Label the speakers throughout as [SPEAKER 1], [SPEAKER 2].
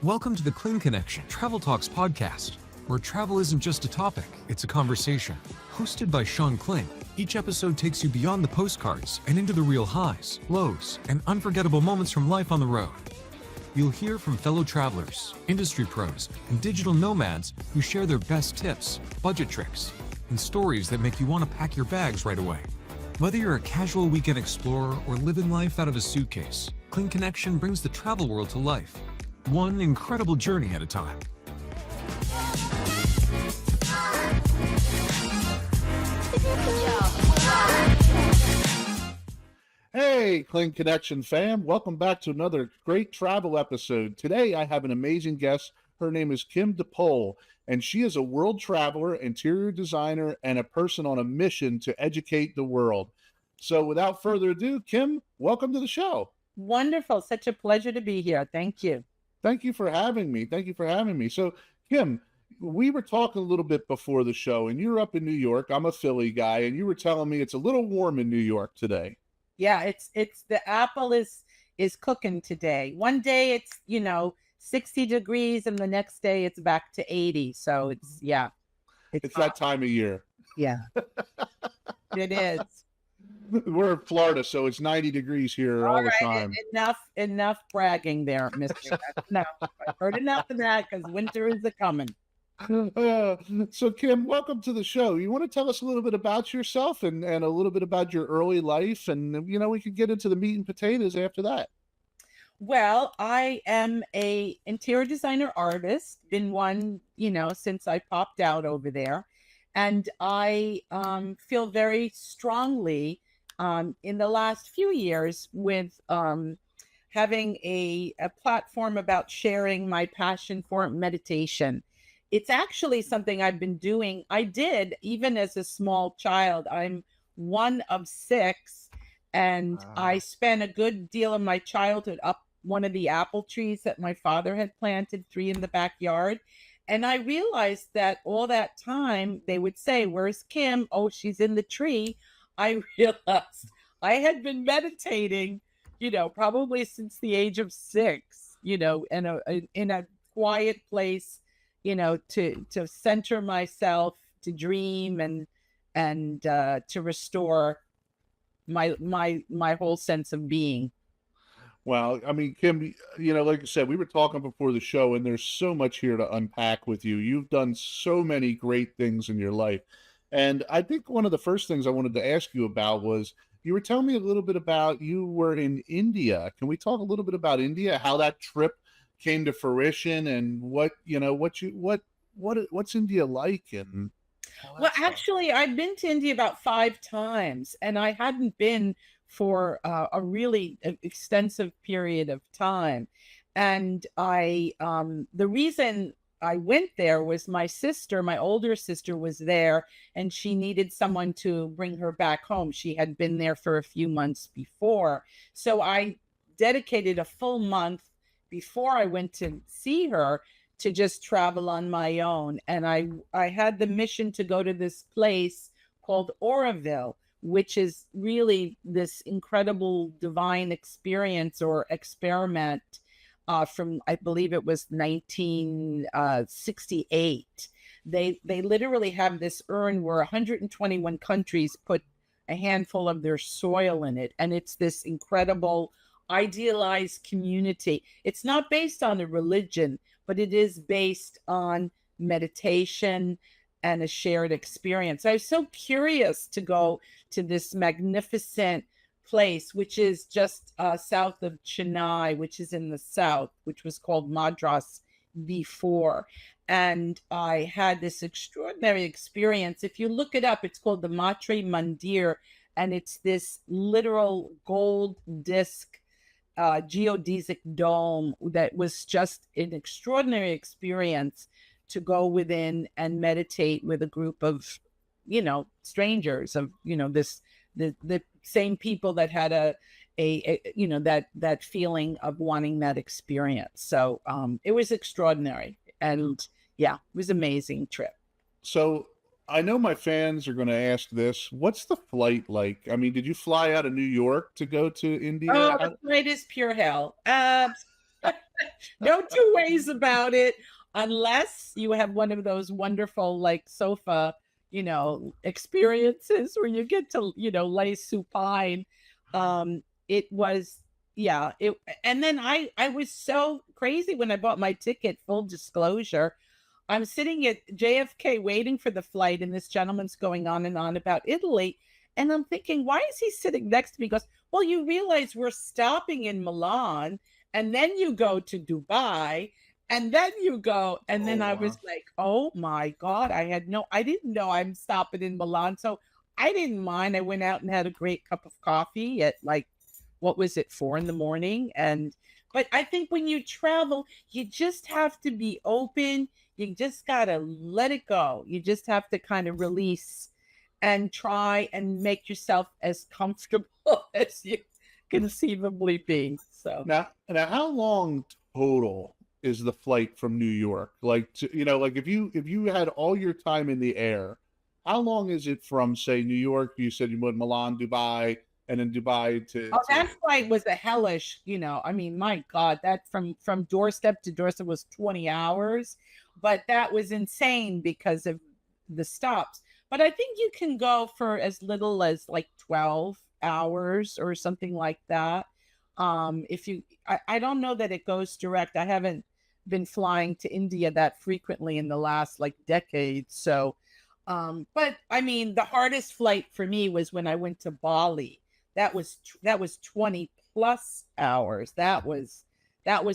[SPEAKER 1] Welcome to the Kling Connection Travel Talks podcast, where travel isn't just a topic, it's a conversation. Hosted by Sean Kling, each episode takes you beyond the postcards and into the real highs, lows, and unforgettable moments from life on the road. You'll hear from fellow travelers, industry pros, and digital nomads who share their best tips, budget tricks, and stories that make you want to pack your bags right away. Whether you're a casual weekend explorer or living life out of a suitcase, Kling Connection brings the travel world to life, one incredible journey at a time.
[SPEAKER 2] Hey, Kling Connection fam. Welcome back to another great travel episode. Today, I have an amazing guest. Her name is Kim Depole, and she is a world traveler, interior designer, and a person on a mission to educate the world. So without further ado, Kim, welcome to the show.
[SPEAKER 3] Wonderful. Such a pleasure to be here. Thank you.
[SPEAKER 2] Thank you for having me. So, Kim, we were talking a little bit before the show, and you're up in New York. I'm a Philly guy, and you were telling me it's a little warm in New York today.
[SPEAKER 3] Yeah, it's the apple is cooking today. One day it's 60 degrees, and the next day it's back to 80. So it's
[SPEAKER 2] that time of year.
[SPEAKER 3] Yeah, it is.
[SPEAKER 2] We're in Florida, so it's 90 degrees here all the time.
[SPEAKER 3] Enough bragging there, Mister. No, I've heard enough of that because winter is a coming.
[SPEAKER 2] So, Kim, welcome to the show. You want to tell us a little bit about yourself and a little bit about your early life, and we could get into the meat and potatoes after that.
[SPEAKER 3] Well, I am a interior designer artist. Been one, since I popped out over there, and I feel very strongly in the last few years with having a platform about sharing my passion for meditation. It's actually something I've been doing. I did even as a small child. I'm one of six, and I spent a good deal of my childhood up one of the apple trees that my father had planted, 3 in the backyard. And I realized that all that time they would say, "Where's Kim?" "Oh, she's in the tree." I realized I had been meditating, probably since the age of 6, in a quiet place, to center myself, to dream and to restore my whole sense of being.
[SPEAKER 2] Well, I mean, Kim, like I said, we were talking before the show, and there's so much here to unpack with you. You've done so many great things in your life. And I think one of the first things I wanted to ask you about was you were telling me a little bit about you were in India. Can we talk a little bit about India, how that trip came to fruition, and what's India like? And
[SPEAKER 3] well, actually, I've been to India about 5 times, and I hadn't been for a really extensive period of time. And the reason I went there was my older sister was there, and she needed someone to bring her back home. She had been there for a few months before. So I dedicated a full month before I went to see her to just travel on my own. And I had the mission to go to this place called OPRAH, which is really this incredible divine experience or experiment from, I believe it was 1968. They literally have this urn where 121 countries put a handful of their soil in it. And it's this incredible idealized community. It's not based on a religion, but it is based on meditation and a shared experience. I was so curious to go to this magnificent place, which is just south of Chennai, which is in the south, which was called Madras before. And I had this extraordinary experience. If you look it up, it's called the Matre Mandir, and it's this literal gold disc geodesic dome that was just an extraordinary experience to go within and meditate with a group of, strangers of, the same people that had that feeling of wanting that experience. So it was extraordinary, and it was an amazing trip.
[SPEAKER 2] So I know my fans are going to ask this. What's the flight like? I mean, did you fly out of New York to go to India?
[SPEAKER 3] Oh, the flight is pure hell. No two ways about it, unless you have one of those wonderful like sofa, experiences where you get to, lay supine. It was, yeah, and then I was so crazy when I bought my ticket, full disclosure. I'm sitting at JFK waiting for the flight, and this gentleman's going on and on about Italy. And I'm thinking, why is he sitting next to me? He goes, well, you realize we're stopping in Milan, and then you go to Dubai, and then you go. And then
[SPEAKER 2] Oh,
[SPEAKER 3] I
[SPEAKER 2] wow.
[SPEAKER 3] was like, oh my God, I didn't know I'm stopping in Milan. So I didn't mind. I went out and had a great cup of coffee at like, what was it, 4 in the morning? But I think when you travel, you just have to be open. You just got to let it go. You just have to kind of release and try and make yourself as comfortable as you conceivably be. So,
[SPEAKER 2] Now, how long total is the flight from New York? Like, like if you had all your time in the air, how long is it from, say, New York? You said you went Milan, Dubai, and then Dubai to
[SPEAKER 3] oh, that flight was a hellish, I mean, my God, that from doorstep to doorstep was 20 hours, but that was insane because of the stops. But I think you can go for as little as like 12 hours or something like that. If you, I don't know that it goes direct. I haven't been flying to India that frequently in the last like decade. So, but I mean, the hardest flight for me was when I went to Bali. That was 20 plus hours. That was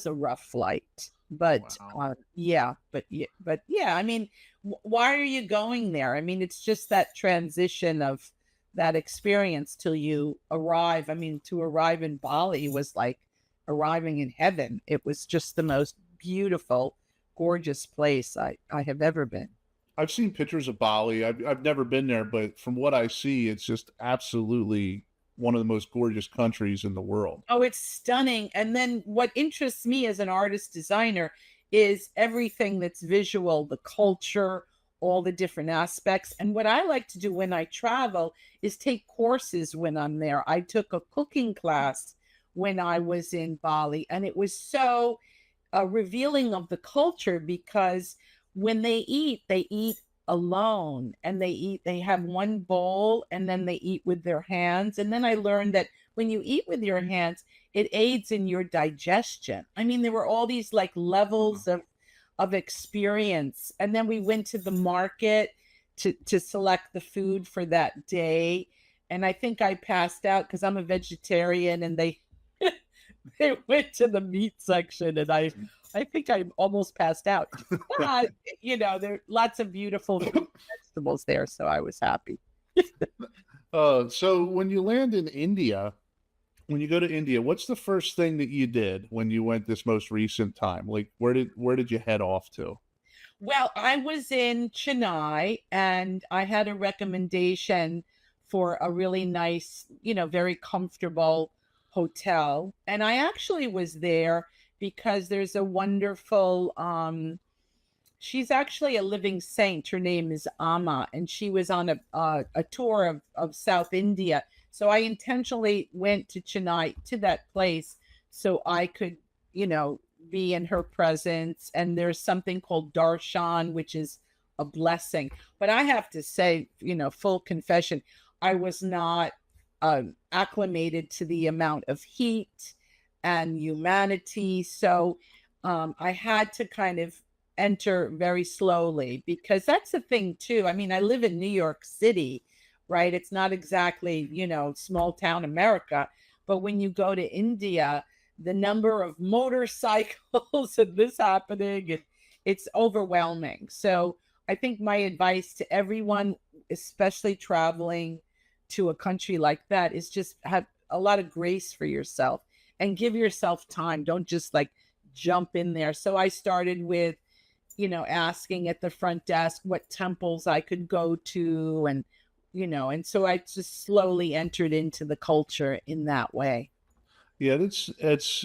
[SPEAKER 3] a rough flight. But
[SPEAKER 2] wow.
[SPEAKER 3] yeah, I mean, why are you going there? I mean, it's just that transition of that experience till you arrive. I mean, to arrive in Bali was like arriving in heaven. It was just the most beautiful, gorgeous place I have ever been.
[SPEAKER 2] I've seen pictures of Bali. I've never been there, but from what I see, it's just absolutely one of the most gorgeous countries in the world.
[SPEAKER 3] Oh, it's stunning. And then what interests me as an artist designer is everything that's visual, the culture, all the different aspects. And what I like to do when I travel is take courses when I'm there. I took a cooking class when I was in Bali, and it was so revealing of the culture because when they eat alone, and they have one bowl, and then they eat with their hands. And then I learned that when you eat with your hands, it aids in your digestion. I mean, there were all these like levels of experience. And then we went to the market to select the food for that day. And I think I passed out because I'm a vegetarian, and they they went to the meat section, and I think I almost passed out. But, there are lots of beautiful fruit and vegetables there, so I was happy.
[SPEAKER 2] So when you land in India, when you go to India, what's the first thing that you did when you went this most recent time? Like, where did you head off to?
[SPEAKER 3] Well, I was in Chennai, and I had a recommendation for a really nice, very comfortable hotel. And I actually was there because there's a wonderful she's actually a living saint. Her name is Amma, and she was on a tour of South India. So I intentionally went to Chennai, to that place, so I could, be in her presence. And there's something called darshan, which is a blessing. But I have to say, full confession, I was not acclimated to the amount of heat and humanity. So I had to kind of enter very slowly, because that's the thing too. I mean, I live in New York City, right? It's not exactly, small town America. But when you go to India, the number of motorcycles and this happening, it's overwhelming. So I think my advice to everyone, especially traveling to a country like that, is just have a lot of grace for yourself and give yourself time. Don't just like jump in there. So I started with, asking at the front desk what temples I could go to, and so I just slowly entered into the culture in that way.
[SPEAKER 2] Yeah, it's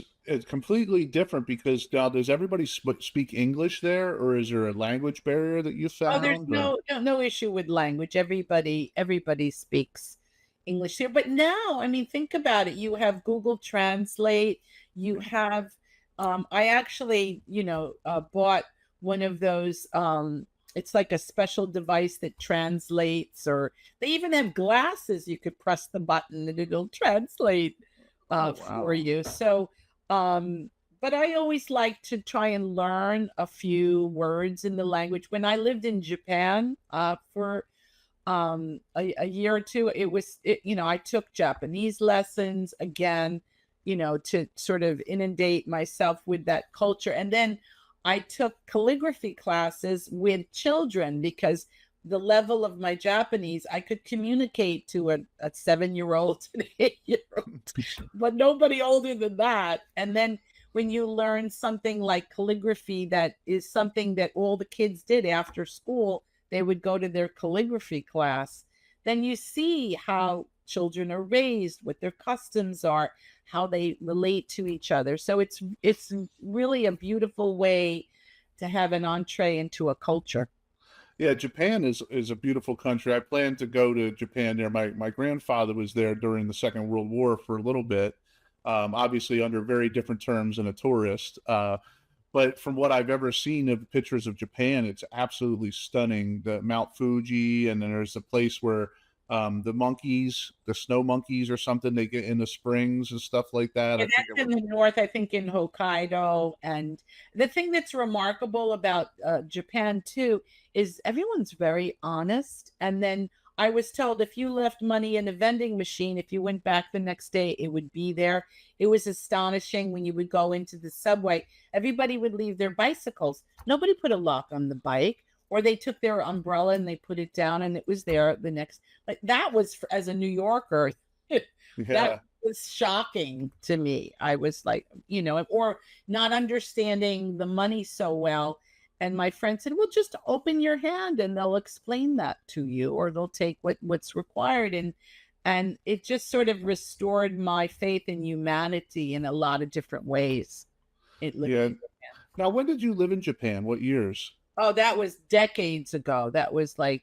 [SPEAKER 2] completely different because now does everybody speak English there, or is there a language barrier that you
[SPEAKER 3] Oh, there's
[SPEAKER 2] found? Or
[SPEAKER 3] no issue with language. Everybody speaks English here. But now, I mean, think about it. You have Google Translate. You have I actually, bought one of those. It's like a special device that translates, or they even have glasses. You could press the button and it'll translate
[SPEAKER 2] Oh,
[SPEAKER 3] for
[SPEAKER 2] wow.
[SPEAKER 3] you. So, but I always like to try and learn a few words in the language. When I lived in Japan for a year or two, I took Japanese lessons again, to sort of inundate myself with that culture. And then I took calligraphy classes with children because the level of my Japanese, I could communicate to a 7-year-old, an 8-year-old, but nobody older than that. And then when you learn something like calligraphy, that is something that all the kids did after school, they would go to their calligraphy class. Then you see how children are raised, what their customs are, how they relate to each other. So it's really a beautiful way to have an entree into a culture.
[SPEAKER 2] Yeah, Japan is a beautiful country. I plan to go to Japan there. My grandfather was there during the Second World War for a little bit, obviously under very different terms than a tourist. But from what I've ever seen of pictures of Japan, it's absolutely stunning. The Mount Fuji, and then there's a place where the monkeys, the snow monkeys or something, they get in the springs and stuff like that.
[SPEAKER 3] Yeah,
[SPEAKER 2] I forget
[SPEAKER 3] that's in the north, I think in Hokkaido. And the thing that's remarkable about Japan too is everyone's very honest. And then I was told if you left money in a vending machine, if you went back the next day, it would be there. It was astonishing when you would go into the subway. Everybody would leave their bicycles. Nobody put a lock on the bike, or they took their umbrella and they put it down and it was there the next. Like that was, as a New Yorker,
[SPEAKER 2] yeah.
[SPEAKER 3] that was shocking to me. I was like, or not understanding the money so well. And my friend said, well, just open your hand and they'll explain that to you, or they'll take what's required. And it just sort of restored my faith in humanity in a lot of different ways.
[SPEAKER 2] Yeah. Now, when did you live in Japan? What years?
[SPEAKER 3] Oh, that was decades ago. That was like,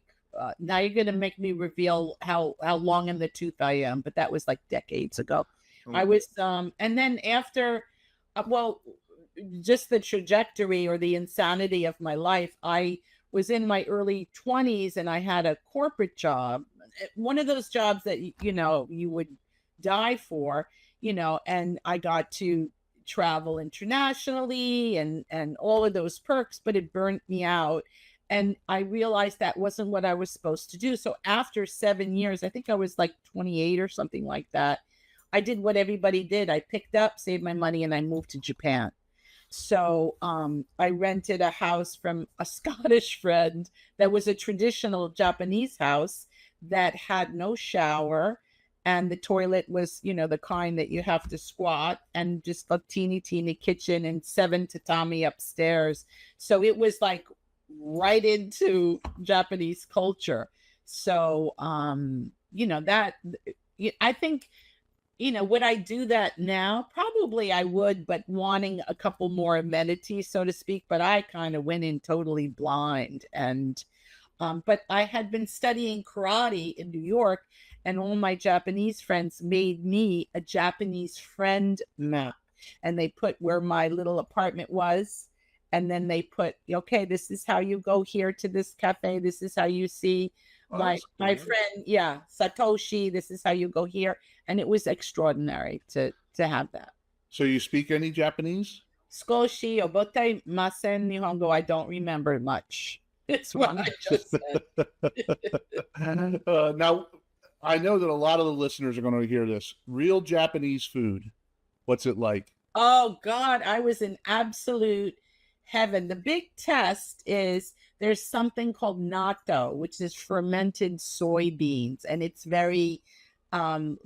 [SPEAKER 3] now you're going to make me reveal how long in the tooth I am, but that was like decades ago. I was, and then after, well, just the trajectory or the insanity of my life, I was in my early 20s and I had a corporate job, one of those jobs that, you would die for, and I got to travel internationally and all of those perks, but it burnt me out. And I realized that wasn't what I was supposed to do. So after 7 years, I think I was like 28 or something like that, I did what everybody did. I picked up, saved my money, and I moved to Japan. So I rented a house from a Scottish friend that was a traditional Japanese house that had no shower. And the toilet was, the kind that you have to squat, and just a teeny kitchen and 7 tatami upstairs. So it was like right into Japanese culture. So, that, I think, would I do that now? Probably I would, but wanting a couple more amenities, so to speak. But I kind of went in totally blind. And, but I had been studying karate in New York, and all my Japanese friends made me a Japanese friend map. And they put where my little apartment was. And then they put, okay, this is how you go here to this cafe. This is how you see my friend, Satoshi. This is how you go here. And it was extraordinary to have that.
[SPEAKER 2] So you speak any Japanese?
[SPEAKER 3] Skoshi obotai masen nihongo. I don't remember much. It's what I just said.
[SPEAKER 2] Now, I know that a lot of the listeners are going to hear this. Real Japanese food. What's it like?
[SPEAKER 3] Oh, God, I was in absolute heaven. The big test is there's something called natto, which is fermented soybeans, and it's very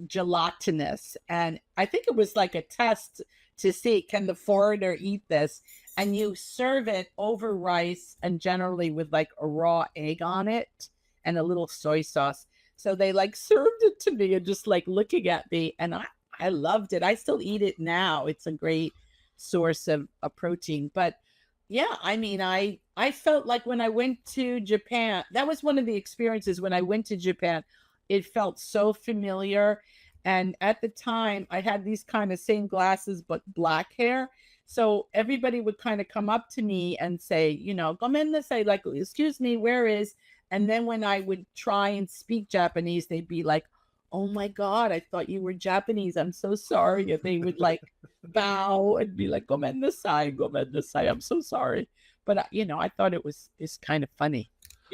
[SPEAKER 3] gelatinous. And I think it was like a test to see, can the foreigner eat this? And you serve it over rice, and generally with like a raw egg on it and a little soy sauce. So they like served it to me and just like looking at me, and I loved it. I still eat it now. It's a great source of protein. But yeah, I mean, I felt like when I went to Japan, that was one of the experiences when I went to Japan. It felt so familiar. And at the time, I had these kind of same glasses, but black hair. So everybody would kind of come up to me and say, "Gomen say," like, "Excuse me, where is?" And then when I would try and speak Japanese, they'd be like, "Oh my God, I thought you were Japanese. I'm so sorry." And they would like bow and be like, "Gomen nasai, I'm so sorry." But I thought it's kind of funny.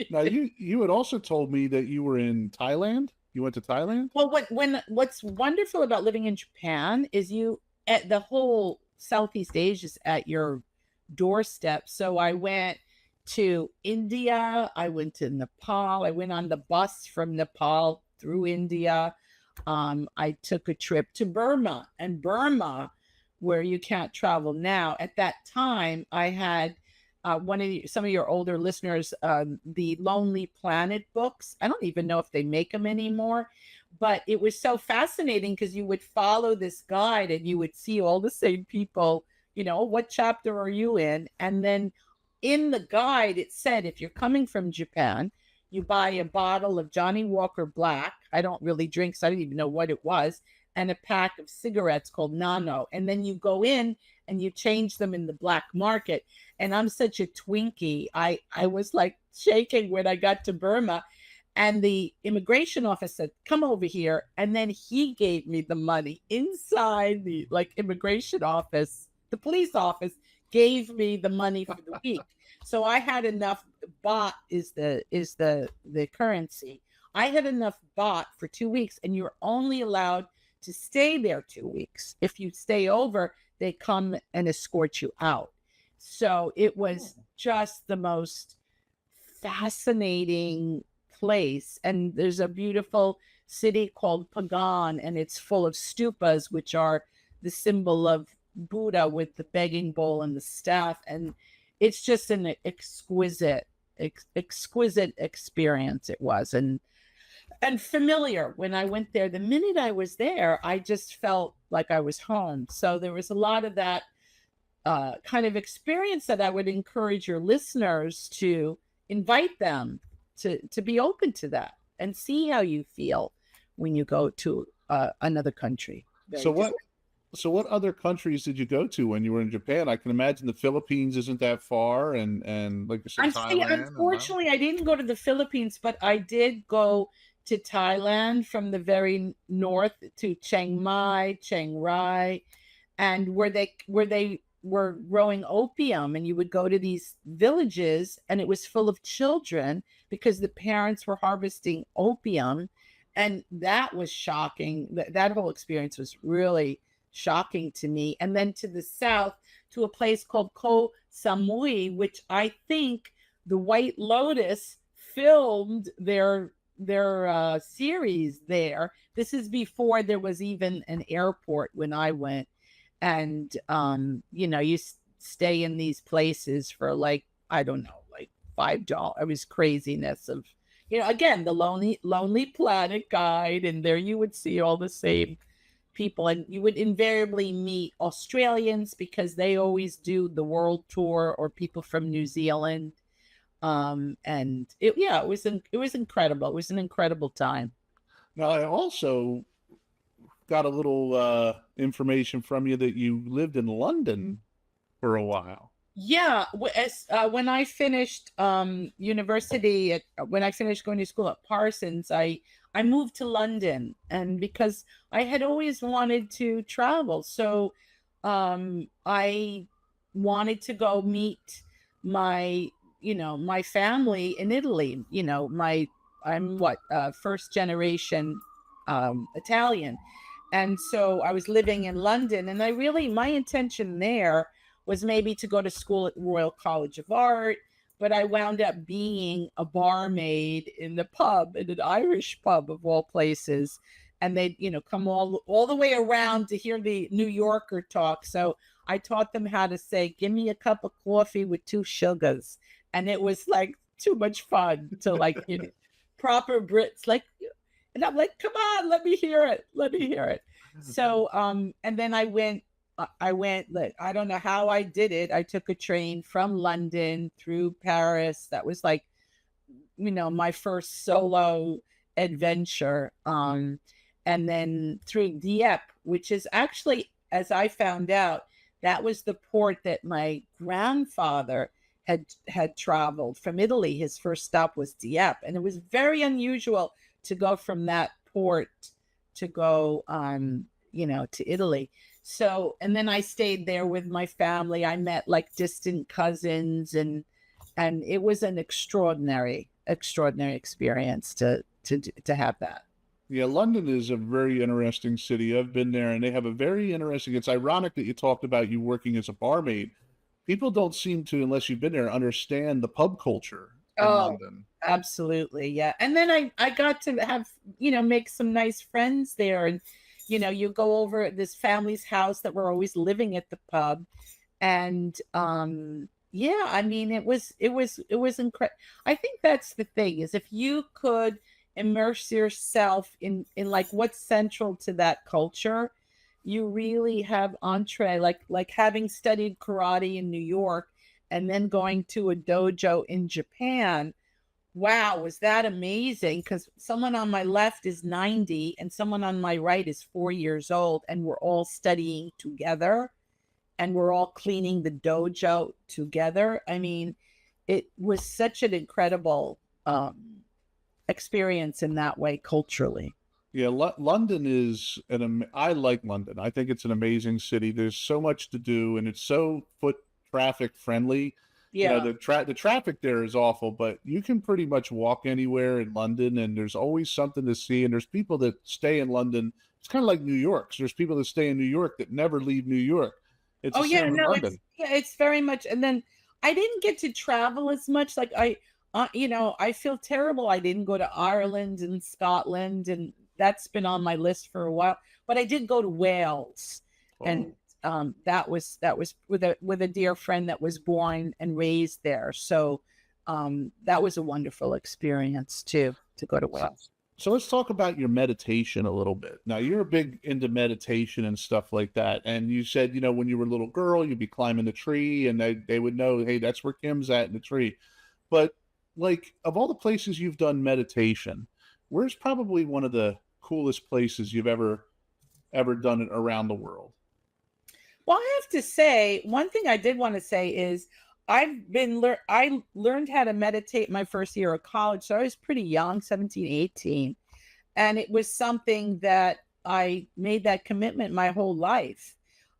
[SPEAKER 2] Now you had also told me that you were in Thailand. You went to Thailand?
[SPEAKER 3] Well, what's wonderful about living in Japan is at the whole Southeast Asia is at your doorstep. So I went to India, I went to Nepal, I went on the bus from Nepal through India. I took a trip to Burma, and Burma, where you can't travel now. At that time, I had some of your older listeners, the Lonely Planet books. I don't even know if they make them anymore, but it was so fascinating because you would follow this guide and you would see all the same people. What chapter are you in? And then in the guide, it said, if you're coming from Japan, you buy a bottle of Johnny Walker Black. I don't really drink, so I didn't even know what it was, and a pack of cigarettes called Nano. And then you go in and you change them in the black market. And I'm such a Twinkie. I was like shaking when I got to Burma. And the immigration officer said, "Come over here." And then he gave me the money inside the immigration office. The police office gave me the money for the week. So I had enough. Baht is the currency. I had enough baht for 2 weeks, and you're only allowed to stay there 2 weeks. If you stay over, they come and escort you out. So it was just the most fascinating place. And there's a beautiful city called Pagan, and it's full of stupas, which are the symbol of Buddha with the begging bowl and the staff. And it's just an exquisite experience it was. And familiar. When I went there, the minute I was there, I just felt like I was home. So there was a lot of that kind of experience that I would encourage your listeners to invite them to be open to that and see how you feel when you go to another country.
[SPEAKER 2] So what other countries did you go to when you were in Japan? I can imagine the Philippines isn't that far, and like you said, Thailand.
[SPEAKER 3] Unfortunately, I didn't go to the Philippines, but I did go to Thailand from the very north to Chiang Mai, Chiang Rai, and where they were growing opium, and you would go to these villages and it was full of children because the parents were harvesting opium. And that was shocking. That whole experience was really shocking to me. And then to the south, to a place called Koh Samui, which I think the White Lotus filmed their series there. This is before there was even an airport when I went. And you stay in these places for I don't know, $5. It was craziness of, again, the Lonely Planet guide, and there you would see all the same people, and you would invariably meet Australians because they always do the world tour, or people from New Zealand. And it was incredible. It was an incredible time.
[SPEAKER 2] Now, I also got a little information from you that you lived in London for a while.
[SPEAKER 3] Yeah, when I finished university, when I finished going to school at Parsons, I moved to London, and because I had always wanted to travel, so I wanted to go meet my family in Italy. I'm first generation Italian, and so I was living in London, and my intention there was maybe to go to school at Royal College of Art, but I wound up being a barmaid in the pub, in an Irish pub of all places. And they'd, come all the way around to hear the New Yorker talk. So I taught them how to say, "Give me a cup of coffee with 2 sugars." And it was too much fun to proper Brits, and I'm like, "Come on, let me hear it. Let me hear it." So, and then I went, I don't know how I did it. I took a train from London through Paris. That was my first solo adventure. And then through Dieppe, which is actually, as I found out, that was the port that my grandfather had traveled from Italy. His first stop was Dieppe, and it was very unusual to go from that port to go to Italy. So, and then I stayed there with my family. I met like distant cousins, and it was an extraordinary experience to have that.
[SPEAKER 2] Yeah, London is a very interesting city. I've been there, and they have a very interesting. It's ironic that you talked about you working as a barmaid. People don't seem to, unless you've been there, understand the pub culture in
[SPEAKER 3] Oh,
[SPEAKER 2] London.
[SPEAKER 3] absolutely. Yeah. And then I got to have, make some nice friends there. And, you go over at this family's house that were always living at the pub. And yeah, I mean, it was incredible. I think that's the thing, is if you could immerse yourself in like what's central to that culture, you really have entree, like having studied karate in New York and then going to a dojo in Japan. Wow, was that amazing? Because someone on my left is 90 and someone on my right is 4 years old, and we're all studying together and we're all cleaning the dojo together. I mean, it was such an incredible experience in that way culturally.
[SPEAKER 2] Yeah, London is I like London. I think it's an amazing city. There's so much to do, and it's so foot traffic friendly.
[SPEAKER 3] Yeah.
[SPEAKER 2] The traffic there is awful, but you can pretty much walk anywhere in London, and there's always something to see. And there's people that stay in London. It's kind of like New York. So there's people that stay in New York that never leave New York. It's
[SPEAKER 3] Oh
[SPEAKER 2] the
[SPEAKER 3] yeah,
[SPEAKER 2] same in
[SPEAKER 3] no,
[SPEAKER 2] London.
[SPEAKER 3] it's very much. And then I didn't get to travel as much. Like I feel terrible. I didn't go to Ireland and Scotland, and that's been on my list for a while. But I did go to Wales, and that was with a dear friend that was born and raised there. So that was a wonderful experience too, to go to Wales.
[SPEAKER 2] So let's talk about your meditation a little bit. Now, you're big into meditation and stuff like that. And you said, when you were a little girl, you'd be climbing the tree, and they would know, hey, that's where Kim's at in the tree. But like, of all the places you've done meditation, where's probably one of the coolest places you've ever done it around the world?
[SPEAKER 3] Well, I have to say, one thing I did want to say is I learned how to meditate my first year of college. So I was pretty young, 17, 18. And it was something that I made that commitment my whole life.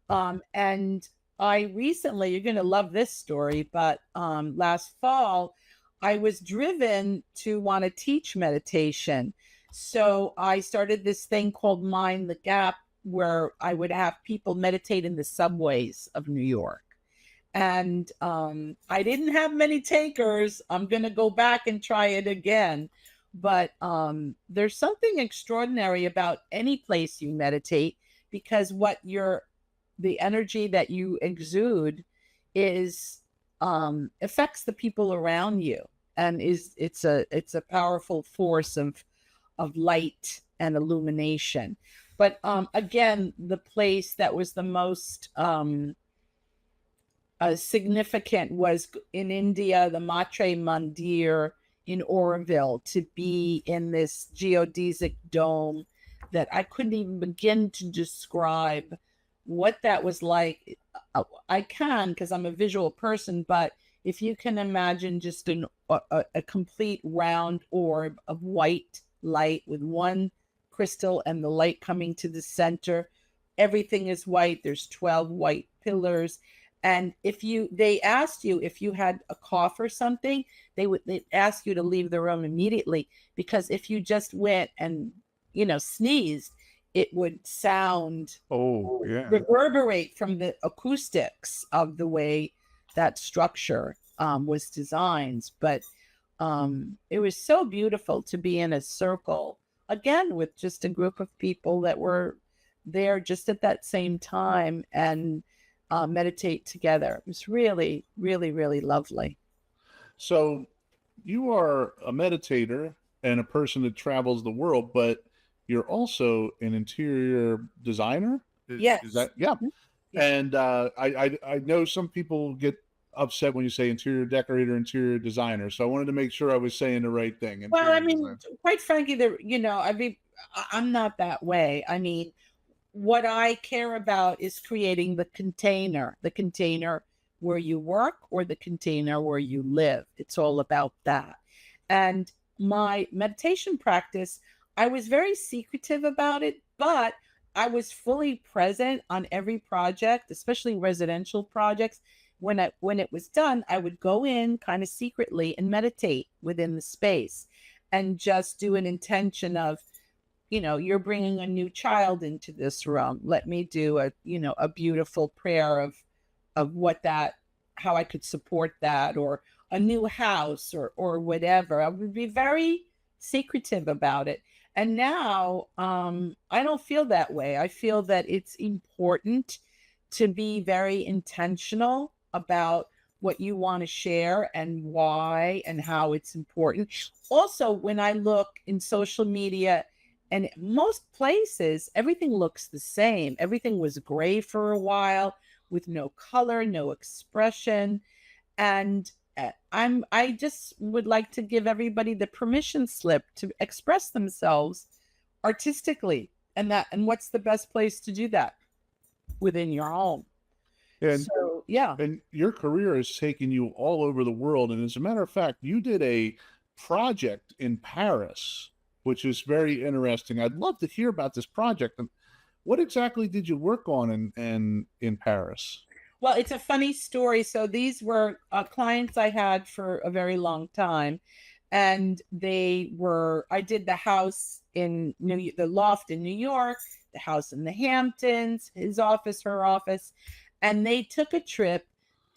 [SPEAKER 3] And I recently, you're going to love this story, but last fall, I was driven to want to teach meditation. So I started this thing called Mind the Gap, where I would have people meditate in the subways of New York. And I didn't have many takers. I'm going to go back and try it again. But there's something extraordinary about any place you meditate, because the energy that you exude is affects the people around you, and it's a powerful force of light and illumination. But again, the place that was the most significant was in India, the Matre Mandir in Oroville, to be in this geodesic dome that I couldn't even begin to describe what that was like. I can, because I'm a visual person, but if you can imagine just a complete round orb of white light with one crystal and the light coming to the center, everything is white. There's 12 white pillars. And they asked you if you had a cough or something, they'd ask you to leave the room immediately, because if you just went and, sneezed, it would sound, reverberate from the acoustics of the way that structure was designed. But it was so beautiful to be in a circle, again, with just a group of people that were there just at that same time, and meditate together. It was really, really, really lovely.
[SPEAKER 2] So you are a meditator and a person that travels the world, but you're also an interior designer.
[SPEAKER 3] Yes.
[SPEAKER 2] Is that, yeah.
[SPEAKER 3] Mhm.
[SPEAKER 2] And I know some people get upset when you say interior decorator, interior designer. So I wanted to make sure I was saying the right thing.
[SPEAKER 3] Well, I mean,
[SPEAKER 2] designer.
[SPEAKER 3] quite frankly, I'm not that way. I mean, what I care about is creating the container where you work or the container where you live. It's all about that. And my meditation practice, I was very secretive about it, but I was fully present on every project, especially residential projects. When it was done, I would go in kind of secretly and meditate within the space and just do an intention of, you're bringing a new child into this room. Let me do a beautiful prayer of how I could support that, or a new house, or whatever. I would be very secretive about it. And now, I don't feel that way. I feel that it's important to be very intentional about what you want to share and why and how it's important. Also, when I look in social media, and most places, everything looks the same. Everything was gray for a while with no color, no expression. And I just would like to give everybody the permission slip to express themselves artistically. And what's the best place to do that? Within your home.
[SPEAKER 2] And
[SPEAKER 3] So, yeah.
[SPEAKER 2] and your career has taken you all over the world. And as a matter of fact, you did a project in Paris, which is very interesting. I'd love to hear about this project. And what exactly did you work on in Paris?
[SPEAKER 3] Well, it's a funny story. So these were clients I had for a very long time. And I did the house in the loft in New York, the house in the Hamptons, his office, her office. And they took a trip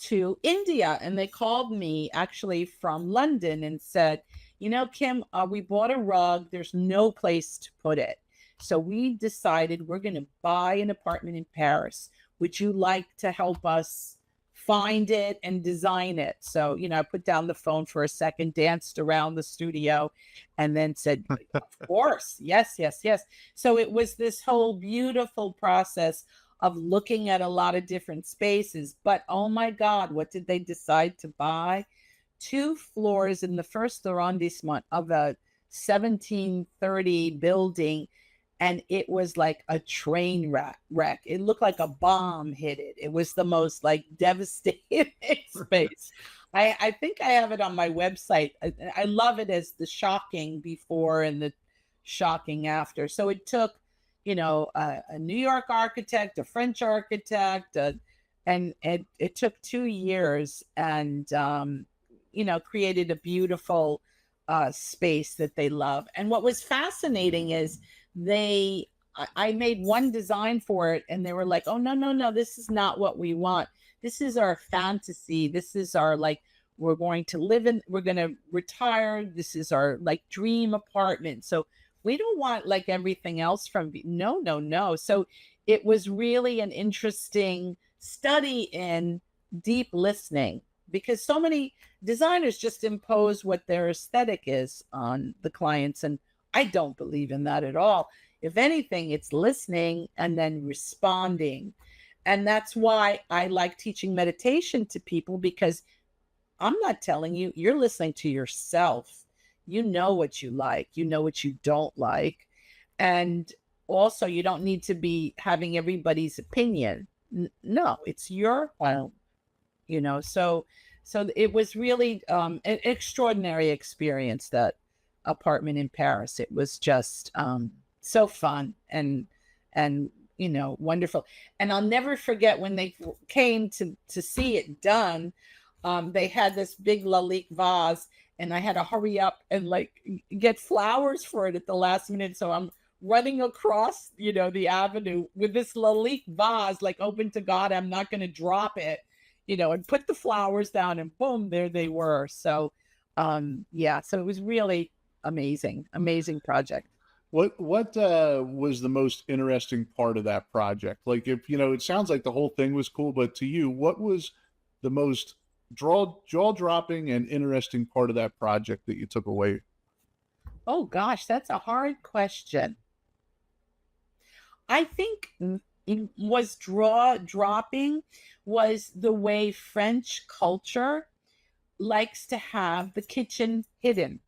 [SPEAKER 3] to India, and they called me actually from London and said, Kim, we bought a rug. There's no place to put it. So we decided we're going to buy an apartment in Paris. Would you like to help us find it and design it? So, I put down the phone for a second, danced around the studio, and then said, of course, yes, yes, yes. So it was this whole beautiful process of looking at a lot of different spaces. But oh my God, what did they decide to buy? 2 floors in the first arrondissement of a 1730 building. And it was like a train wreck. It looked like a bomb hit it. It was the most devastating space. I think I have it on my website. I love it as the shocking before and the shocking after. So it took, a New York architect, a French architect, and it took 2 years, and created a beautiful space that they love. And what was fascinating is I made one design for it, and they were like, oh, no, this is not what we want. This is our fantasy. This is our, we're going to retire. This is our dream apartment. So we don't want everything else from, no. So it was really an interesting study in deep listening, because so many designers just impose what their aesthetic is on the clients. And I don't believe in that at all. If anything, it's listening and then responding. And that's why I like teaching meditation to people, because I'm not telling you, you're listening to yourself. You know what you like, you know what you don't like. And also, you don't need to be having everybody's opinion. No, it's your home, So it was really an extraordinary experience, that apartment in Paris. It was just so fun and wonderful. And I'll never forget when they came to see it done. They had this big lalique vase, and I had to hurry up and get flowers for it at the last minute. So I'm running across, the avenue with this lalique vase, open to God, I'm not going to drop it, and put the flowers down, and boom, there they were. So, so it was really amazing project.
[SPEAKER 2] What was the most interesting part of that project? If it sounds like the whole thing was cool, but to you, what was the most jaw-dropping and interesting part of that project that you took away?
[SPEAKER 3] Oh gosh, that's a hard question. I think was jaw-dropping was the way French culture likes to have the kitchen hidden.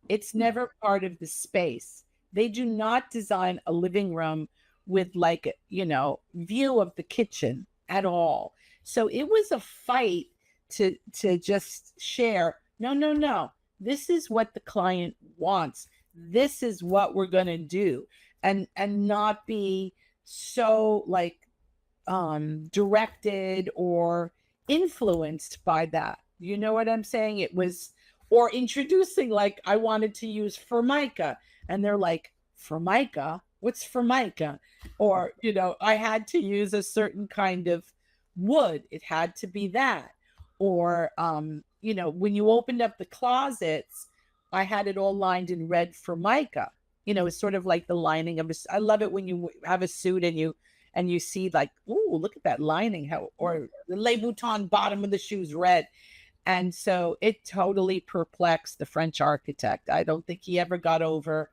[SPEAKER 3] It's never part of the space. They do not design a living room with like, view of the kitchen at all. So it was a fight to just share. No, no, no. This is what the client wants. This is what we're going to do. And not be so like directed or influenced by that. You know what I'm saying? It was, or introducing, like, I wanted to use Formica, and they're like, Formica? What's Formica? Or, I had to use a certain kind of wood. It had to be that. Or, when you opened up the closets, I had it all lined in red Formica. It's sort of like the lining of I love it when you have a suit and you see like, ooh, look at that lining, or the Louboutin bottom of the shoes red. And so it totally perplexed the French architect. I don't think he ever got over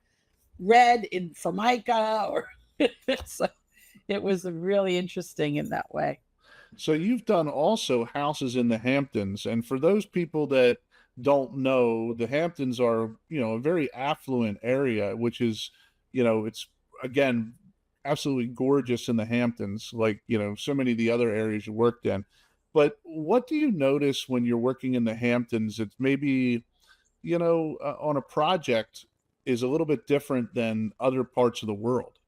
[SPEAKER 3] red in Formica, or so it was really interesting in that way.
[SPEAKER 2] So you've done also houses in the Hamptons, and for those people that don't know, the Hamptons are, a very affluent area, which is, it's again absolutely gorgeous in the Hamptons, like, so many of the other areas you worked in. But what do you notice when you're working in the Hamptons? It's maybe, on a project is a little bit different than other parts of the world.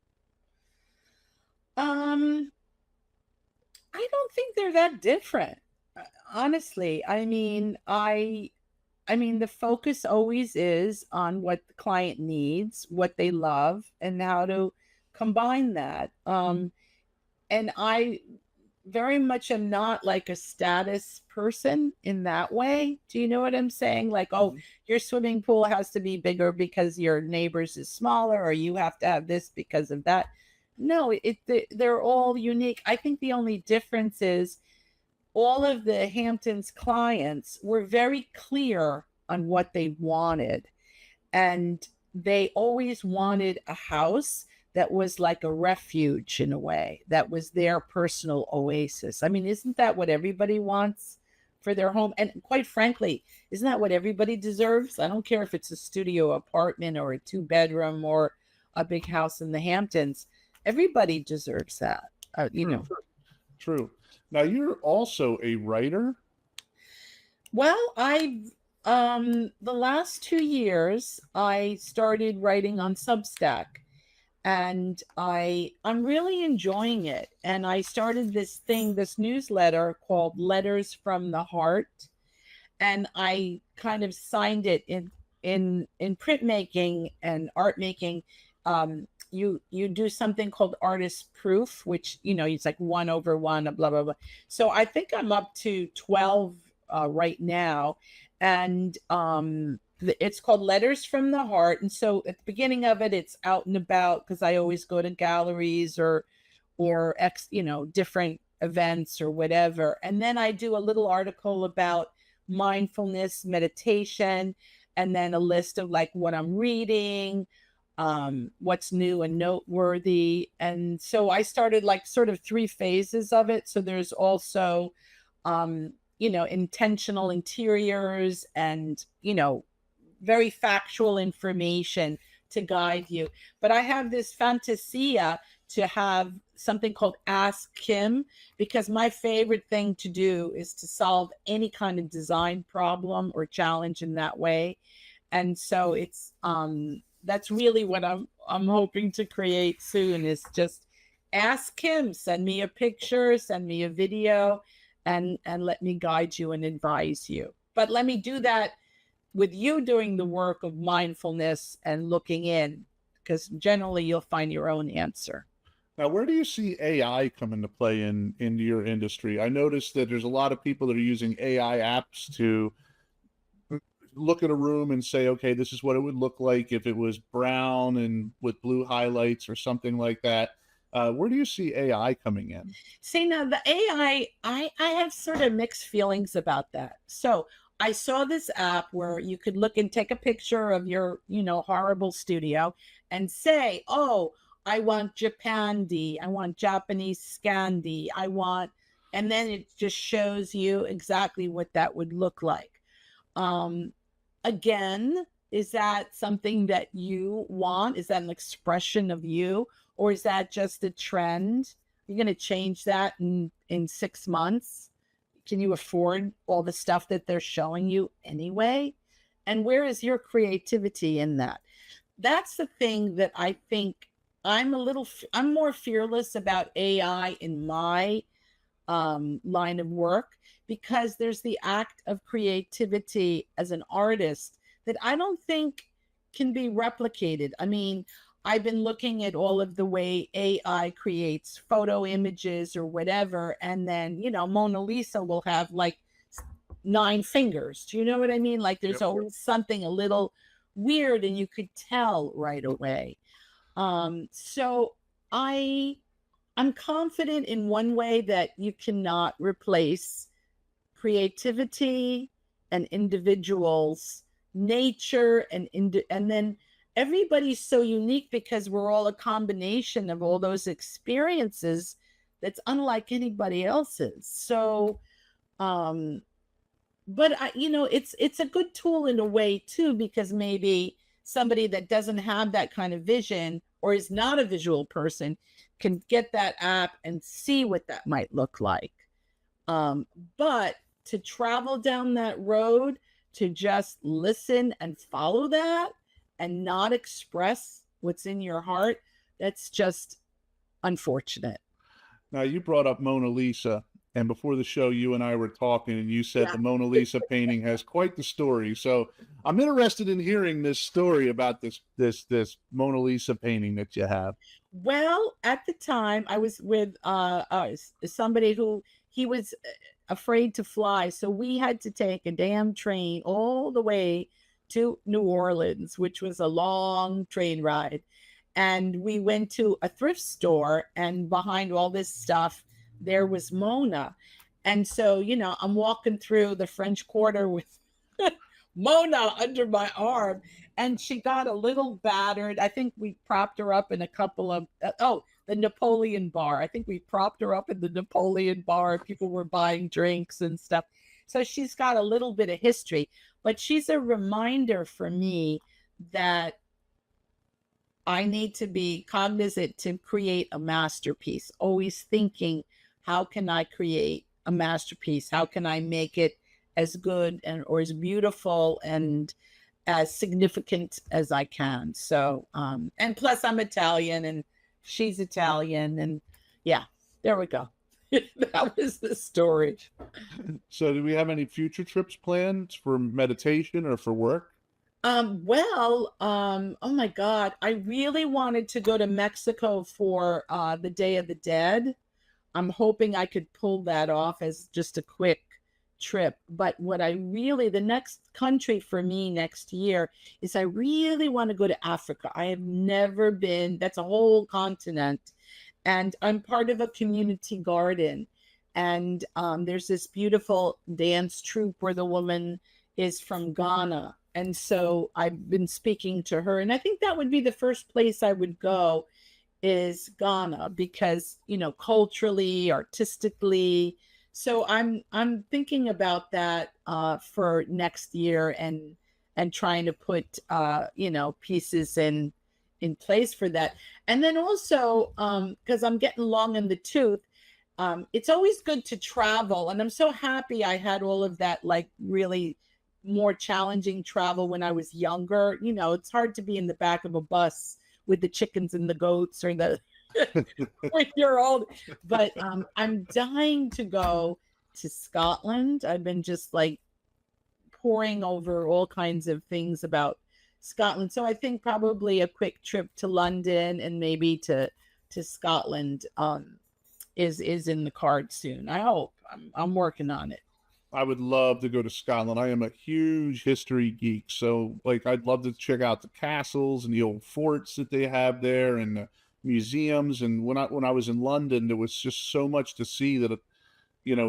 [SPEAKER 3] I don't think they're that different. Honestly, the focus always is on what the client needs, what they love, and how to combine that. And I very much am not like a status person in that way. Do you know what I'm saying? Like, oh, your swimming pool has to be bigger because your neighbor's is smaller, or you have to have this because of that. No, they're all unique. I think the only difference is all of the Hamptons clients were very clear on what they wanted. And they always wanted a house that was like a refuge in a way, that was their personal oasis. Isn't that what everybody wants for their home? And quite frankly, isn't that what everybody deserves? I don't care if it's a studio apartment or a 2-bedroom or a big house in the Hamptons. Everybody deserves that,
[SPEAKER 2] True. Now, you're also a writer.
[SPEAKER 3] Well, the last 2 years, I started writing on Substack, and I'm really enjoying it. And I started this newsletter called Letters from the Heart, and I kind of signed it in printmaking and art making. You do something called artist proof, which, it's like 1/1, blah, blah, blah. So I think I'm up to 12 right now. And it's called Letters from the Heart. And so at the beginning of it, it's out and about, because I always go to galleries or different events or whatever. And then I do a little article about mindfulness, meditation, and then a list of like what I'm reading, what's new and noteworthy. And so I started like sort of 3 phases of it. So there's also, intentional interiors and, very factual information to guide you. But I have this fantasia to have something called Ask Kim, because my favorite thing to do is to solve any kind of design problem or challenge in that way. And so it's, that's really what I'm hoping to create soon, is just ask him, send me a picture, send me a video, and let me guide you and advise you. But let me do that with you doing the work of mindfulness and looking in, because generally you'll find your own answer.
[SPEAKER 2] Now, where do you see AI come into play into your industry? I noticed that there's a lot of people that are using AI apps to look at a room and say, okay, this is what it would look like if it was brown and with blue highlights or something like that. Where do you see AI coming in?
[SPEAKER 3] See, now the AI, I have sort of mixed feelings about that. So I saw this app where you could look and take a picture of your, horrible studio and say, oh, I want Japandi, I want Japanese Scandi, and then it just shows you exactly what that would look like. Again, is that something that you want? Is that an expression of you? Or is that just a trend? You're going to change that in 6 months? Can you afford all the stuff that they're showing you anyway? And where is your creativity in that? That's the thing that I think I'm more fearless about AI in my line of work, because there's the act of creativity as an artist that I don't think can be replicated. I mean, I've been looking at all of the way AI creates photo images or whatever, and then, Mona Lisa will have like 9 fingers. Do you know what I mean? Like there's always something a little weird, and you could tell right away. So I'm confident in one way that you cannot replace creativity and individuals, nature, and then everybody's so unique because we're all a combination of all those experiences that's unlike anybody else's. So, but it's a good tool in a way too, because maybe somebody that doesn't have that kind of vision or is not a visual person can get that app and see what that might look like. But to travel down that road, to just listen and follow that and not express what's in your heart, that's just unfortunate.
[SPEAKER 2] Now, you brought up Mona Lisa, and before the show, you and I were talking, and you said the Mona Lisa painting has quite the story. So I'm interested in hearing this story about this Mona Lisa painting that you have.
[SPEAKER 3] Well, at the time, I was with somebody who he was afraid to fly, so we had to take a damn train all the way to New Orleans, which was a long train ride. And we went to a thrift store, and behind all this stuff, there was Mona. And so, I'm walking through the French Quarter with Mona under my arm, and she got a little battered. I think we propped her up in a couple of, the Napoleon bar. I think we propped her up in the Napoleon bar. People were buying drinks and stuff. So she's got a little bit of history, but she's a reminder for me that I need to be cognizant to create a masterpiece, always thinking, how can I create a masterpiece? How can I make it as good or as beautiful and as significant as I can? So, and plus I'm Italian and she's Italian, and there we go. That was the story.
[SPEAKER 2] So do we have any future trips planned for meditation or for work?
[SPEAKER 3] Oh my God, I really wanted to go to Mexico for the Day of the Dead. I'm hoping I could pull that off as just a quick trip. But the next country for me next year is I really want to go to Africa. I have never been. That's a whole continent. And I'm part of a community garden. And there's this beautiful dance troupe where the woman is from Ghana. And so I've been speaking to her. And I think that would be the first place I would go, is Ghana, because, culturally, artistically. So I'm thinking about that for next year, and trying to put pieces in place for that. And then also, because I'm getting long in the tooth, it's always good to travel. And I'm so happy I had all of that, like, really more challenging travel when I was younger. It's hard to be in the back of a bus with the chickens and the goats or the when you're old. But I'm dying to go to Scotland. I've been just like poring over all kinds of things about Scotland. So I think probably a quick trip to London and maybe to Scotland is in the cards soon. I hope. I'm working on it.
[SPEAKER 2] I would love to go to Scotland. I am a huge history geek, so I'd love to check out the castles and the old forts that they have there, and the museums. And when I was in London, there was just so much to see that,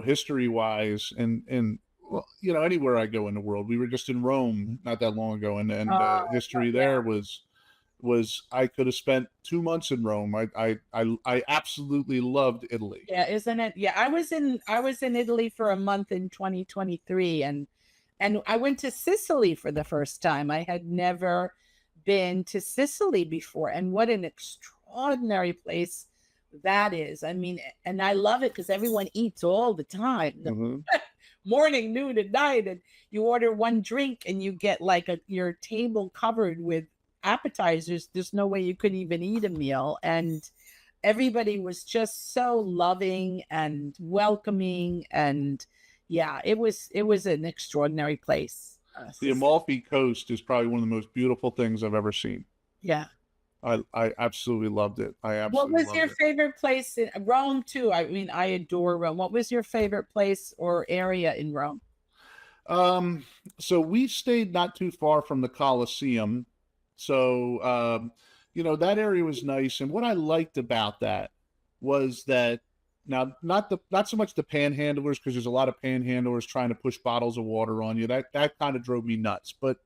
[SPEAKER 2] history wise, and well, anywhere I go in the world. We were just in Rome not that long ago, and history there was I could have spent 2 months in Rome. I absolutely loved Italy.
[SPEAKER 3] Yeah, isn't it? Yeah, I was in Italy for a month in 2023, and I went to Sicily for the first time. I had never been to Sicily before, and what an extraordinary place that is. I mean, and I love it because everyone eats all the time.
[SPEAKER 2] Mhm.
[SPEAKER 3] Morning, noon, and night, and you order one drink and you get like your table covered with appetizers. There's no way you could even eat a meal, and everybody was just so loving and welcoming, and yeah, it was an extraordinary place.
[SPEAKER 2] The Amalfi Coast is probably one of the most beautiful things I've ever seen.
[SPEAKER 3] Yeah.
[SPEAKER 2] I absolutely loved it. I
[SPEAKER 3] What
[SPEAKER 2] absolutely
[SPEAKER 3] was
[SPEAKER 2] loved
[SPEAKER 3] your
[SPEAKER 2] it.
[SPEAKER 3] favorite place in Rome too? I mean, I adore Rome. What was your favorite place or area in Rome?
[SPEAKER 2] So we stayed not too far from the Colosseum. So, that area was nice. And what I liked about that was that now not so much the panhandlers, because there's a lot of panhandlers trying to push bottles of water on you. That kind of drove me nuts. But,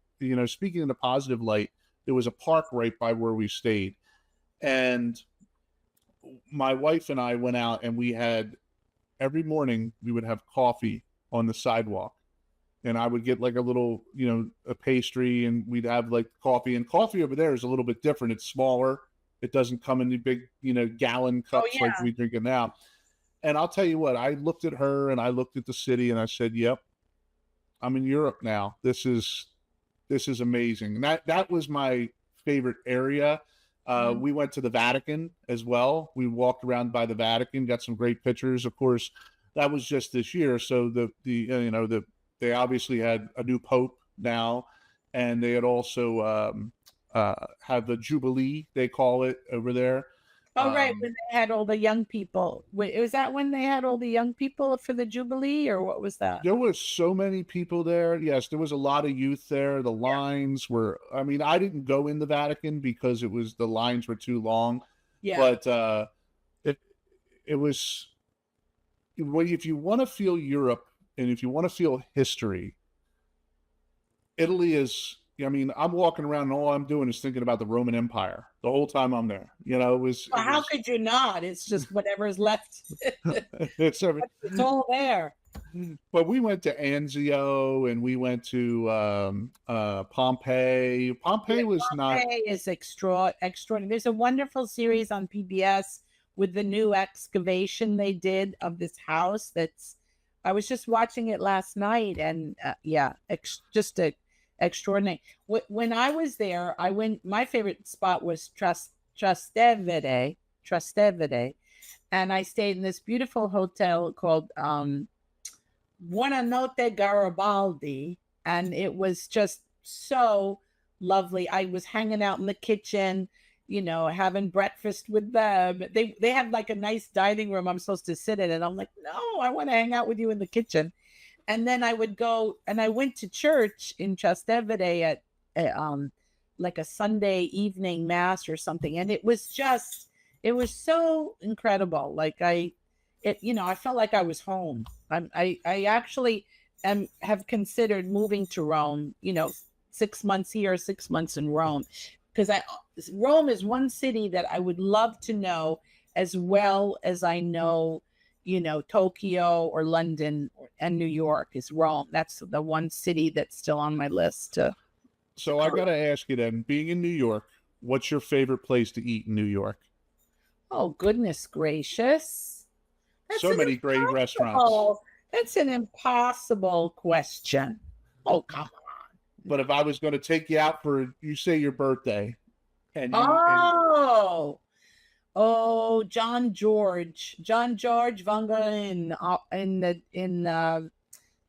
[SPEAKER 2] speaking in a positive light, there was a park right by where we stayed. And my wife and I went out and every morning we would have coffee on the sidewalk, and I would get like a little, a pastry, and we'd have like coffee. And coffee over there is a little bit different. It's smaller. It doesn't come in the big, gallon cups like we drink it now. And I'll tell you what, I looked at her and I looked at the city and I said, yep, I'm in Europe now. This is amazing. And that was my favorite area. We went to the Vatican as well. We walked around by the Vatican, got some great pictures. Of course, that was just this year. So they obviously had a new pope now, and they had also have the Jubilee, they call it over there.
[SPEAKER 3] Oh, right, when they had all the young people. Was that when they had all the young people for the Jubilee, or what was that?
[SPEAKER 2] There was so many people there. Yes, there was a lot of youth there. The lines were, I mean, I didn't go in the Vatican because the lines were too long.
[SPEAKER 3] Yeah.
[SPEAKER 2] But it was, if you want to feel Europe and if you want to feel history, Italy is, I mean, I'm walking around and all I'm doing is thinking about the Roman Empire the whole time I'm there.
[SPEAKER 3] How could you not? It's just whatever's left.
[SPEAKER 2] it's
[SPEAKER 3] all there.
[SPEAKER 2] But we went to Anzio and we went to Pompeii. Pompeii
[SPEAKER 3] is extraordinary. There's a wonderful series on PBS with the new excavation they did of this house. I was just watching it last night, and just extraordinary. When I was there, my favorite spot was Trastevere, and I stayed in this beautiful hotel called Buonanotte Garibaldi, and it was just so lovely. I was hanging out in the kitchen, having breakfast with them. They have like a nice dining room I'm supposed to sit in, and I'm like, no, I want to hang out with you in the kitchen. And then I would go, and I went to church in Trastevere at like a Sunday evening mass or something, and it was so incredible. Like I felt like I was home. I actually have considered moving to Rome. 6 months here, 6 months in Rome, because Rome is one city that I would love to know as well as I know, Tokyo or London and New York is Rome. That's the one city that's still on my list.
[SPEAKER 2] So I got to ask you then, being in New York, what's your favorite place to eat in New York?
[SPEAKER 3] Oh, goodness gracious.
[SPEAKER 2] So many great restaurants.
[SPEAKER 3] That's an impossible question. Oh, come on.
[SPEAKER 2] But if I was going to take you out for, you say, your birthday.
[SPEAKER 3] John George Vanga in the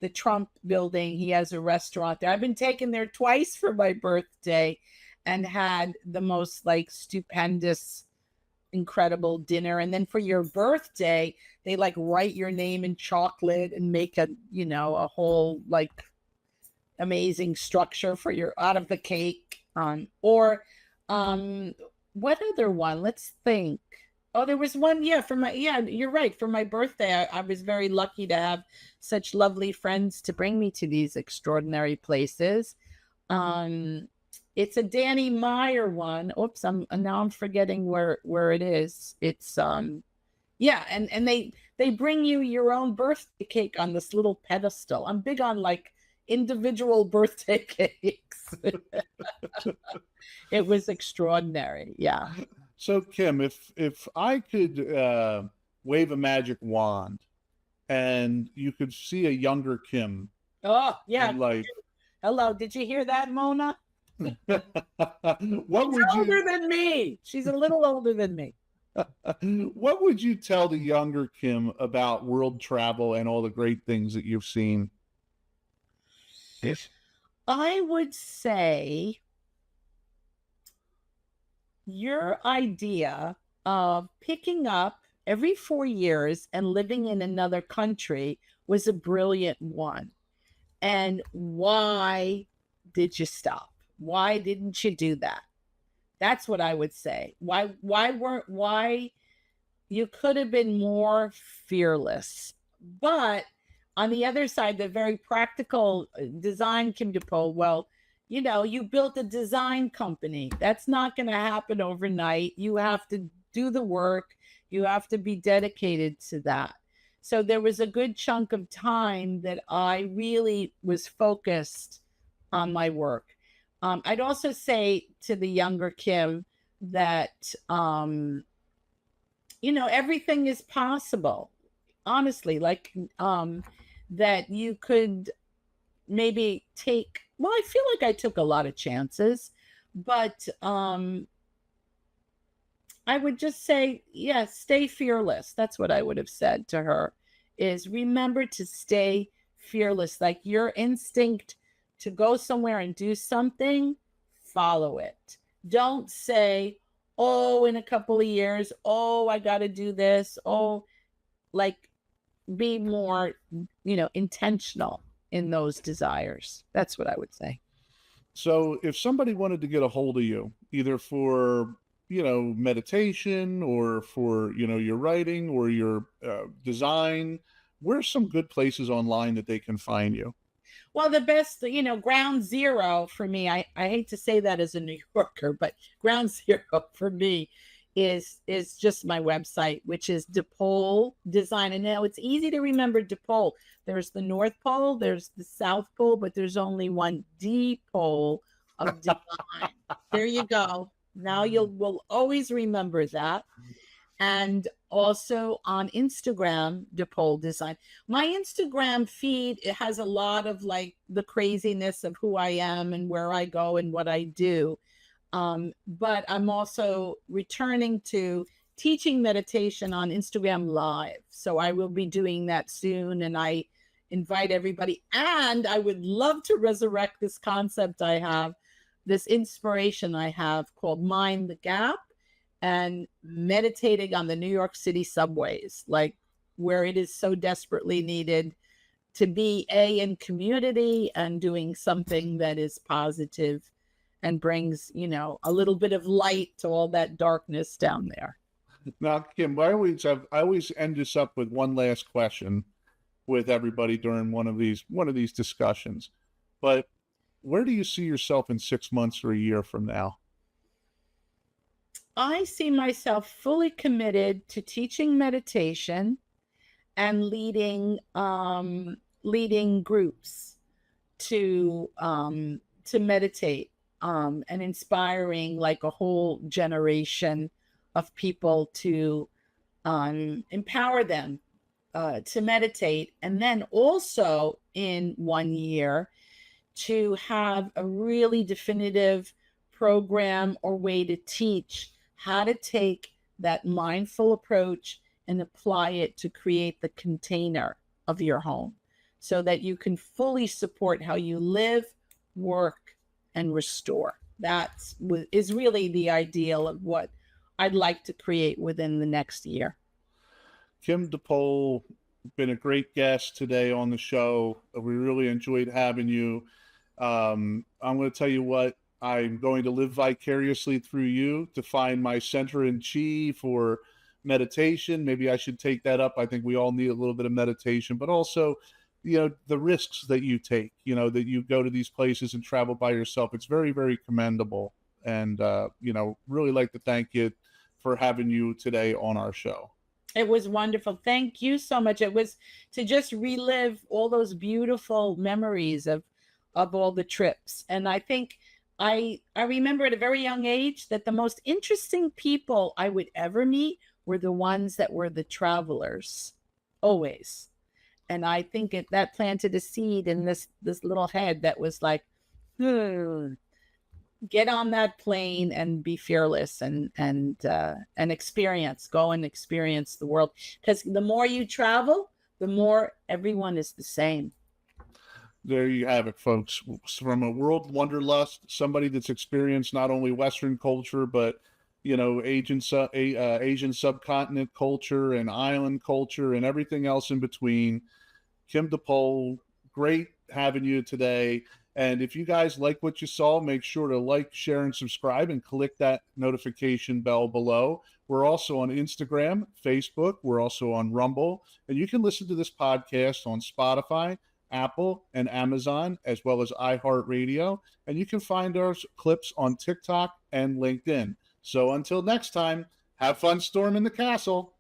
[SPEAKER 3] Trump building. He has a restaurant there. I've been taken there twice for my birthday and had the most stupendous, incredible dinner. And then for your birthday, they write your name in chocolate and make a whole amazing structure for out of the cake. What other one? Let's think. Oh, there was one. Yeah, you're right. For my birthday, I was very lucky to have such lovely friends to bring me to these extraordinary places. It's a Danny Meyer one. Oops, I'm forgetting where it is. It's and they bring you your own birthday cake on this little pedestal. I'm big on individual birthday cakes. It was extraordinary. Yeah.
[SPEAKER 2] So Kim, if I could wave a magic wand and you could see a younger Kim
[SPEAKER 3] Oh, yeah.
[SPEAKER 2] in life,
[SPEAKER 3] Hello. Did you hear that, Mona?
[SPEAKER 2] what
[SPEAKER 3] She's
[SPEAKER 2] would
[SPEAKER 3] older
[SPEAKER 2] you
[SPEAKER 3] than me. She's a little older than me.
[SPEAKER 2] what would you tell the younger Kim about world travel and all the great things that you've seen?
[SPEAKER 3] I would say your idea of picking up every 4 years and living in another country was a brilliant one. And why did you stop? Why didn't you do that? That's what I would say. Why you could have been more fearless. But on the other side, the very practical design, Kim Depole, well, you built a design company. That's not going to happen overnight. You have to do the work. You have to be dedicated to that. So there was a good chunk of time that I really was focused on my work. I'd also say to the younger Kim that, everything is possible. Honestly, like, that you could maybe I feel like I took a lot of chances, but I would just say, yeah, stay fearless. That's what I would have said to her, is remember to stay fearless. Like your instinct to go somewhere and do something, follow it. Don't say, oh, in a couple of years, oh, I got to do this. Oh, like be more, intentional in those desires. That's what I would say.
[SPEAKER 2] So if somebody wanted to get a hold of you, either for, meditation or for, your writing or your design, where's some good places online that they can find you?
[SPEAKER 3] Well, the best, ground zero for me, I hate to say that as a New Yorker, but ground zero for me is just my website, which is Depole Design. And now it's easy to remember Depole. There's the North Pole, there's the South Pole, but there's only one Depole of design. There you go. Now will always remember that. And also on Instagram, Depole Design. My Instagram feed, it has a lot of like the craziness of who I am and where I go and what I do. But I'm also returning to teaching meditation on Instagram Live. So I will be doing that soon. And I invite everybody. And I would love to resurrect this concept I have, this inspiration I have called Mind the Gap, and meditating on the New York City subways, like where it is so desperately needed to be in community and doing something that is positive and brings, a little bit of light to all that darkness down there.
[SPEAKER 2] Now, Kim, I always end this up with one last question with everybody during one of these discussions. But where do you see yourself in 6 months or a year from now?
[SPEAKER 3] I see myself fully committed to teaching meditation and leading groups to meditate, and inspiring like a whole generation of people to empower them to meditate. And then also in 1 year to have a really definitive program or way to teach how to take that mindful approach and apply it to create the container of your home so that you can fully support how you live, work, and restore. That is really the ideal of what I'd like to create within the next year.
[SPEAKER 2] Kim Depole, been a great guest today on the show. We really enjoyed having you. I'm going to tell you what, I'm going to live vicariously through you to find my center in chi for meditation. Maybe I should take that up. I think we all need a little bit of meditation, but also, the risks that you take, that you go to these places and travel by yourself. It's very, very commendable. And, really like to thank you for having you today on our show.
[SPEAKER 3] It was wonderful. Thank you so much. It was to just relive all those beautiful memories of all the trips. And I think I remember at a very young age that the most interesting people I would ever meet were the ones that were the travelers, always. And I think that planted a seed in this little head that was like, get on that plane and be fearless and go and experience the world. Because the more you travel, the more everyone is the same.
[SPEAKER 2] There you have it, folks. From a world wanderlust, somebody that's experienced not only Western culture, but Asian subcontinent culture and island culture and everything else in between. Kim Depole, great having you today. And if you guys like what you saw, make sure to like, share, and subscribe, and click that notification bell below. We're also on Instagram, Facebook. We're also on Rumble. And you can listen to this podcast on Spotify, Apple, and Amazon, as well as iHeartRadio. And you can find our clips on TikTok and LinkedIn. So until next time, have fun storming the castle.